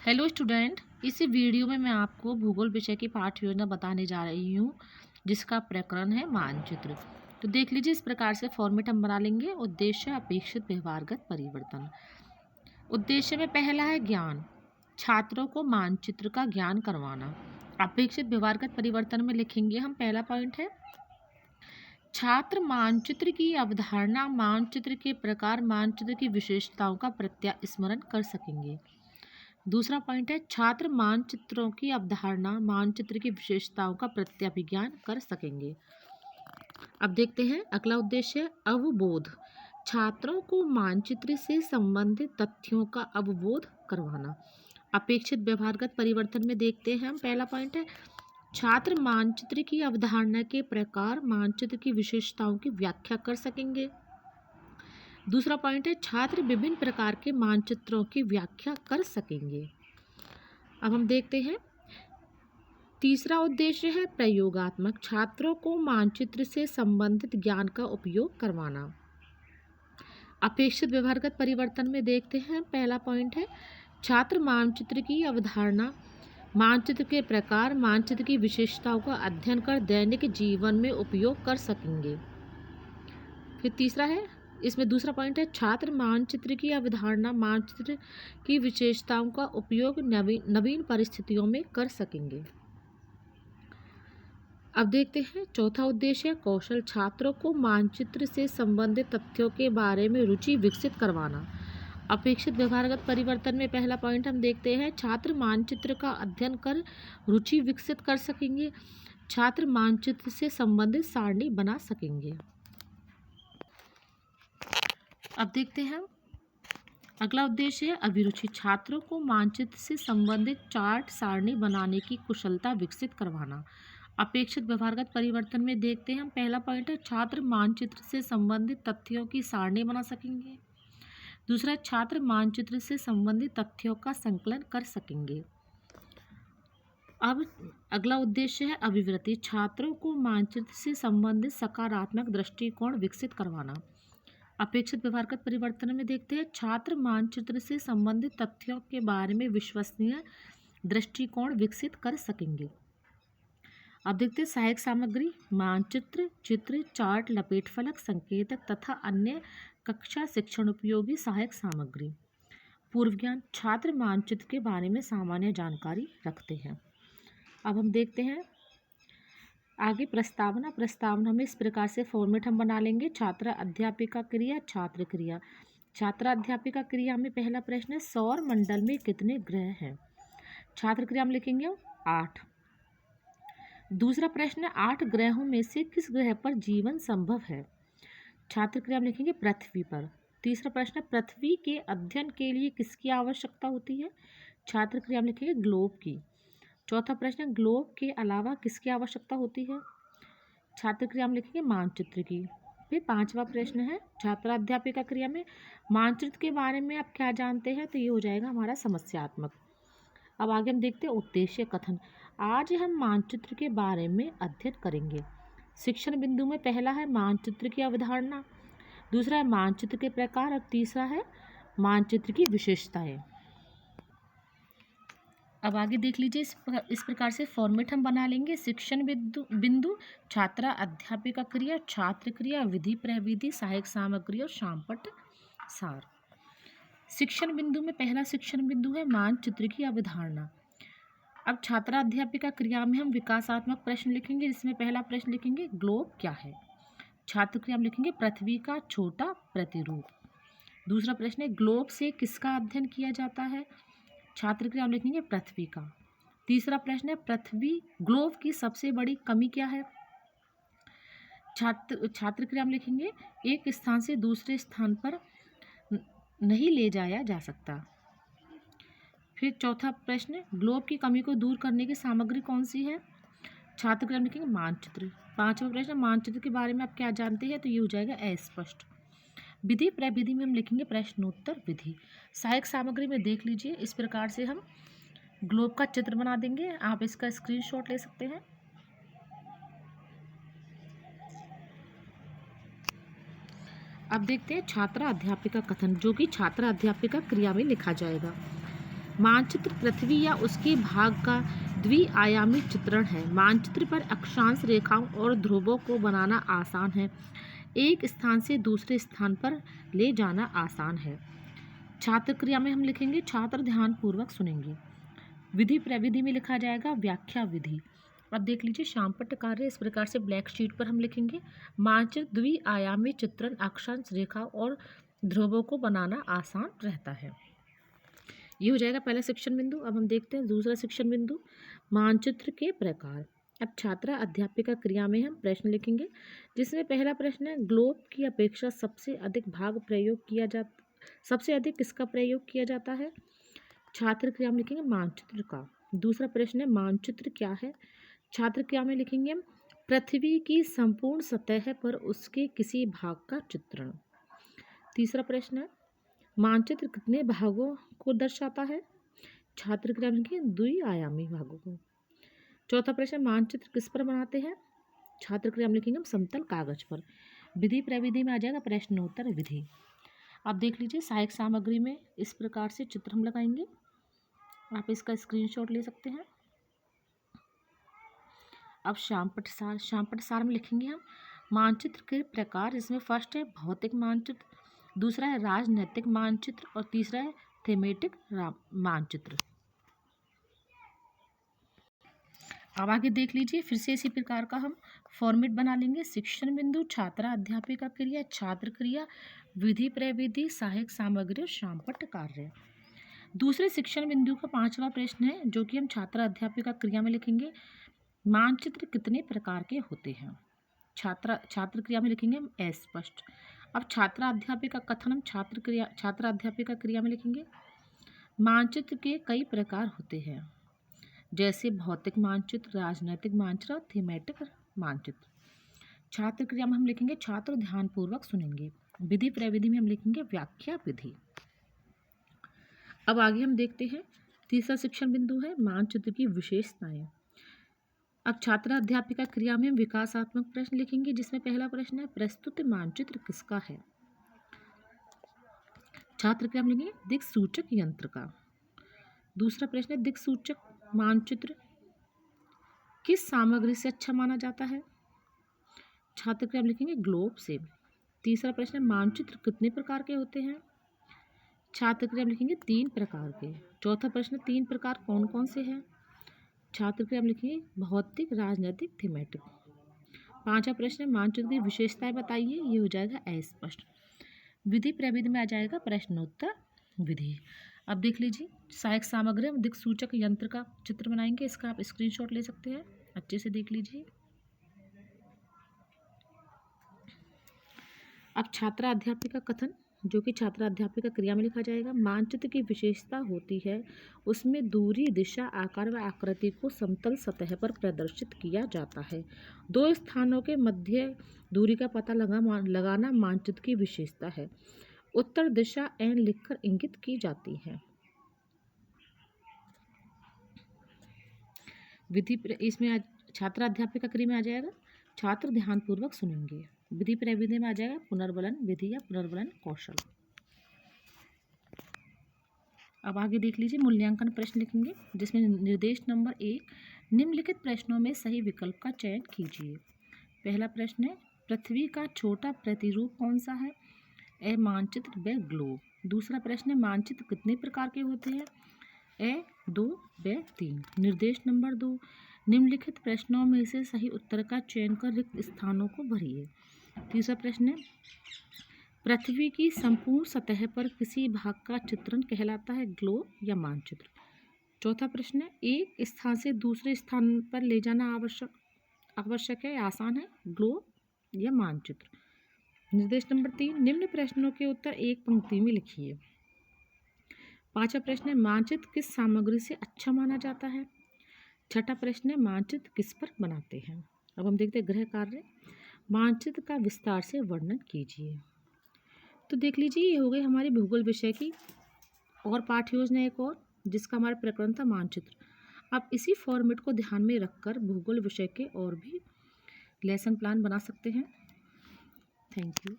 Hello student, इसी video में मैं आपको भूगोल विषय की पाठ्य योजना बताने जा रही हूँ जिसका प्रकरण है मानचित्र। तो देख लीजिए, इस प्रकार से फॉर्मेट हम बना लेंगे। उद्देश्य अपेक्षित व्यवहारगत परिवर्तन। उद्देश्य में पहला है ज्ञान, छात्रों को मानचित्र का ज्ञान करवाना। अपेक्षित व्यवहारगत परिवर्तन में लिखेंगे हम, पहला पॉइंट है छात्र मानचित्र की अवधारणा, मानचित्र के प्रकार, मानचित्र की विशेषताओं का प्रत्यास्मरण कर सकेंगे। दूसरा पॉइंट है छात्र मानचित्रों की अवधारणा, मानचित्र की विशेषताओं का प्रत्याभिज्ञान कर सकेंगे। अब देखते हैं अगला उद्देश्य, अवबोध, छात्रों को मानचित्र से संबंधित तथ्यों का अवबोध करवाना। अपेक्षित व्यवहारगत परिवर्तन में देखते हैं हम, पहला पॉइंट है छात्र मानचित्र की अवधारणा के प्रकार, मानचित्र की विशेषताओं की व्याख्या कर सकेंगे। दूसरा पॉइंट है छात्र विभिन्न प्रकार के मानचित्रों की व्याख्या कर सकेंगे। अब हम देखते हैं तीसरा उद्देश्य है प्रयोगात्मक, छात्रों को मानचित्र से संबंधित ज्ञान का उपयोग करवाना। अपेक्षित व्यवहारगत परिवर्तन में देखते हैं, पहला पॉइंट है छात्र मानचित्र की अवधारणा, मानचित्र के प्रकार, मानचित्र की विशेषताओं का अध्ययन कर दैनिक जीवन में उपयोग कर सकेंगे। फिर तीसरा है, इसमें दूसरा पॉइंट है छात्र मानचित्र की अवधारणा, मानचित्र की विशेषताओं का उपयोग नवीन परिस्थितियों में कर सकेंगे। अब देखते हैं चौथा उद्देश्य कौशल, छात्रों को मानचित्र से संबंधित तथ्यों के बारे में रुचि विकसित करवाना। अपेक्षित व्यवहारगत परिवर्तन में पहला पॉइंट हम देखते हैं छात्र मानचित्र का अध्ययन कर रुचि विकसित कर सकेंगे, छात्र मानचित्र से संबंधित सारणी बना सकेंगे। अब देखते हैं अगला उद्देश्य है अभिरुचि, छात्रों को मानचित्र से संबंधित चार्ट सारणी बनाने की कुशलता विकसित करवाना। अपेक्षित व्यवहारगत परिवर्तन में देखते हैं हम, पहला पॉइंट है छात्र मानचित्र से संबंधित तथ्यों की सारणी बना सकेंगे। दूसरा, छात्र मानचित्र से संबंधित तथ्यों का संकलन कर सकेंगे। अब अगला उद्देश्य है अभिवृत्ति, छात्रों को मानचित्र से संबंधित सकारात्मक दृष्टिकोण विकसित करवाना। अपेक्षित व्यवहारगत परिवर्तन में देखते हैं छात्र मानचित्र से संबंधित तथ्यों के बारे में विश्वसनीय दृष्टिकोण विकसित कर सकेंगे। अब देखते हैं सहायक सामग्री, मानचित्र, चित्र, चार्ट, लपेट फलक, संकेतक तथा अन्य कक्षा शिक्षण उपयोगी सहायक सामग्री। पूर्व ज्ञान, छात्र मानचित्र के बारे में सामान्य जानकारी रखते हैं। अब हम देखते हैं आगे प्रस्तावना में इस प्रकार से फॉर्मेट हम बना लेंगे, छात्र अध्यापिका क्रिया, छात्र क्रिया। छात्र अध्यापिका क्रिया में पहला प्रश्न है सौर मंडल में कितने ग्रह हैं। छात्र क्रिया में लिखेंगे 8। दूसरा प्रश्न है 8 ग्रहों में से किस ग्रह पर जीवन संभव है। छात्र क्रिया में लिखेंगे पृथ्वी पर। तीसरा प्रश्न है पृथ्वी के अध्ययन के लिए किसकी आवश्यकता होती है। छात्र क्रिया में लिखेंगे ग्लोब की। चौथा प्रश्न है ग्लोब के अलावा किसकी आवश्यकता होती है। छात्र क्रिया में लिखेंगे मानचित्र की। फिर पांचवा प्रश्न है छात्राध्यापिका क्रिया में मानचित्र के बारे में आप क्या जानते हैं, तो ये हो जाएगा हमारा समस्यात्मक। अब आगे हम देखते हैं उद्देश्य कथन, आज हम मानचित्र के बारे में अध्ययन करेंगे। शिक्षण बिंदु में पहला है मानचित्र की अवधारणा, दूसरा है मानचित्र के प्रकार और तीसरा है मानचित्र की विशेषताएं। अब आगे देख लीजिए, इस प्रकार से फॉर्मेट हम बना लेंगे, शिक्षण बिंदु, छात्रा अध्यापिका क्रिया, छात्र क्रिया, विधि प्रविधि, सहायक सामग्री और शामपट सार। शिक्षण बिंदु में पहला शिक्षण बिंदु है मानचित्र की अवधारणा। अब छात्रा अध्यापिका क्रिया में हम विकासात्मक प्रश्न लिखेंगे, जिसमें पहला प्रश्न लिखेंगे ग्लोब क्या है। छात्र क्रिया में लिखेंगे पृथ्वी का छोटा प्रतिरूप। दूसरा प्रश्न है ग्लोब से किसका अध्ययन किया जाता है। छात्र क्रिया में लिखेंगे पृथ्वी का। तीसरा प्रश्न है पृथ्वी ग्लोब की सबसे बड़ी कमी क्या है। छात्र क्रिया में लिखेंगे एक स्थान से दूसरे स्थान पर नहीं ले जाया जा सकता। फिर चौथा प्रश्न, ग्लोब की कमी को दूर करने की सामग्री कौन सी है। छात्र क्रिया में लिखेंगे मानचित्र। पांचवा प्रश्न, मानचित्र के बारे में आप क्या जानते हैं, तो ये हो जाएगा अस्पष्ट। विधि प्रविधि में हम लिखेंगे प्रश्नोत्तर विधि। सहायक सामग्री में देख लीजिए, इस प्रकार से हम ग्लोब का चित्र बना देंगे, आप इसका स्क्रीनशॉट ले सकते हैं। अब देखते हैं छात्रा अध्यापिका कथन, जो कि छात्रा अध्यापिका क्रिया में लिखा जाएगा। मानचित्र पृथ्वी या उसके भाग का द्विआयामी चित्रण है। मानचित्र पर अक्षांश रेखाओं और ध्रुवों को बनाना आसान है। एक स्थान से दूसरे स्थान पर ले जाना आसान है। छात्र क्रिया में हम लिखेंगे, छात्र ध्यान पूर्वक सुनेंगे। विधि प्रविधि में लिखा जाएगा व्याख्या विधि। अब देख लीजिए शामपट्ट कार्य इस प्रकार से ब्लैक शीट पर हम लिखेंगे, मानचित्र द्विआयामी चित्रण अक्षांश रेखा और ध्रुवों को बनाना आसान रहता है। ये हो जाएगा पहला शिक्षण बिंदु। अब हम देखते हैं दूसरा शिक्षण बिंदु, मानचित्र के प्रकार। अब छात्रा अध्यापिका क्रिया में हम प्रश्न लिखेंगे, जिसमें पहला प्रश्न है, ग्लोब की अपेक्षा सबसे अधिक किसका प्रयोग किया जाता है। छात्र क्रिया में लिखेंगे मानचित्र का। दूसरा प्रश्न है, मानचित्र क्या है। छात्र क्रिया में लिखेंगे पृथ्वी की संपूर्ण सतह पर उसके किसी भाग का चित्रण। तीसरा प्रश्न है, मानचित्र कितने भागों को दर्शाता है। छात्र क्रिया में लिखेंगे द्विआयामी भागों को। चौथा प्रश्न, मानचित्र किस पर बनाते हैं। छात्र क्रिया में लिखेंगे हम समतल कागज पर। विधि प्रविधि में आ जाएगा प्रश्नोत्तर विधि। आप देख लीजिए सहायक सामग्री में इस प्रकार से चित्र हम लगाएंगे, आप इसका स्क्रीनशॉट ले सकते हैं। अब शामपट्ट सार में लिखेंगे हम मानचित्र के प्रकार, जिसमें फर्स्ट है भौतिक मानचित्र, दूसरा है राजनैतिक मानचित्र और तीसरा है थीमेटिक मानचित्र। अब आगे देख लीजिए फिर से इसी प्रकार का हम फॉर्मेट बना लेंगे। शिक्षण बिंदु, छात्रा अध्यापिका क्रिया, छात्र क्रिया, विधि प्रविधि, सहायक सामग्री और शामपट्ट कार्य। दूसरे शिक्षण बिंदु का पांचवा प्रश्न है, जो कि हम छात्रा अध्यापिका क्रिया में लिखेंगे, मानचित्र कितने प्रकार के होते हैं। छात्र क्रिया में लिखेंगे हम अस्पष्ट। अब छात्रा अध्यापिका कथन हम छात्रा अध्यापिका क्रिया में लिखेंगे, मानचित्र के कई प्रकार होते हैं, जैसे भौतिक मानचित्र, राजनैतिक मानचित्र और थीमेटिक मानचित्र। छात्र क्रिया में हम लिखेंगे छात्र ध्यानपूर्वक सुनेंगे। विधि प्रविधि में हम लिखेंगे व्याख्या विधि। अब आगे हम देखते हैं तीसरा शिक्षण बिंदु है मानचित्र की विशेषताएं। अब छात्रा अध्यापिका क्रिया में हम विकासात्मक प्रश्न लिखेंगे, जिसमें पहला प्रश्न है, प्रस्तुत मानचित्र किसका है। छात्र क्रिया में लिखेंगे दिक्सूचक यंत्र का। दूसरा प्रश्न है, दिक्सूचक मानचित्र किस सामग्री से अच्छा माना जाता है। छात्र क्रिया में लिखेंगे ग्लोब से। तीसरा प्रश्न है, मानचित्र कितने प्रकार के होते हैं। छात्र क्रिया में लिखेंगे 3 प्रकार के। चौथा प्रश्न, 3 प्रकार कौन कौन से हैं। छात्र क्रिया में लिखेंगे भौतिक, राजनैतिक, थीमेटिक। पांचवा प्रश्न है, मानचित्र की विशेषताएं बताइए। ये हो जाएगा अस्पष्ट। विधि प्रविधि में आ जाएगा प्रश्नोत्तर विधि। अब देख लीजिए सहायक सामग्री हम दिक्सूचक यंत्र का चित्र बनाएंगे, इसका आप स्क्रीनशॉट ले सकते हैं, अच्छे से देख लीजिए। अब छात्रा अध्यापिका कथन, जो कि छात्रा अध्यापिका क्रिया में लिखा जाएगा, मानचित्र की विशेषता होती है उसमें दूरी, दिशा, आकार व आकृति को समतल सतह पर प्रदर्शित किया जाता है। 2 स्थानों के मध्य दूरी का पता लगाना मानचित्र की विशेषता है। उत्तर दिशा एन लिखकर इंगित की जाती है। विधि इसमें छात्रा अध्यापिका क्रिया में आ जाएगा छात्र ध्यानपूर्वक सुनेंगे। विधि प्रविधि में आ जाएगा पुनर्बलन विधि या पुनर्बलन कौशल। अब आगे देख लीजिए मूल्यांकन प्रश्न लिखेंगे, जिसमें निर्देश नंबर 1, निम्नलिखित प्रश्नों में सही विकल्प का चयन कीजिए। पहला प्रश्न है, पृथ्वी का छोटा प्रतिरूप कौन सा है। ए मानचित्र, व ग्लोब। दूसरा प्रश्न है, मानचित्र कितने प्रकार के होते हैं। ए 2, व 3। निर्देश नंबर 2, निम्नलिखित प्रश्नों में से सही उत्तर का चयन कर रिक्त स्थानों को भरिए। तीसरा प्रश्न है, पृथ्वी की संपूर्ण सतह पर किसी भाग का चित्रण कहलाता है, ग्लोब या मानचित्र। चौथा प्रश्न है, एक स्थान से दूसरे स्थान पर ले जाना आवश्यक है, आसान है, ग्लोब या मानचित्र। निर्देश नंबर 3, निम्न प्रश्नों के उत्तर एक पंक्ति में लिखिए। पांचवा प्रश्न है, मानचित्र किस सामग्री से अच्छा माना जाता है। छठा प्रश्न है, मानचित्र किस पर बनाते हैं। अब हम देखते हैं गृह कार्य, मानचित्र का विस्तार से वर्णन कीजिए। तो देख लीजिए ये हो गई हमारी भूगोल विषय की और पाठ्य योजना एक और, जिसका हमारा प्रकरण था मानचित्र। आप इसी फॉर्मेट को ध्यान में रखकर भूगोल विषय के और भी लेसन प्लान बना सकते हैं। Thank you.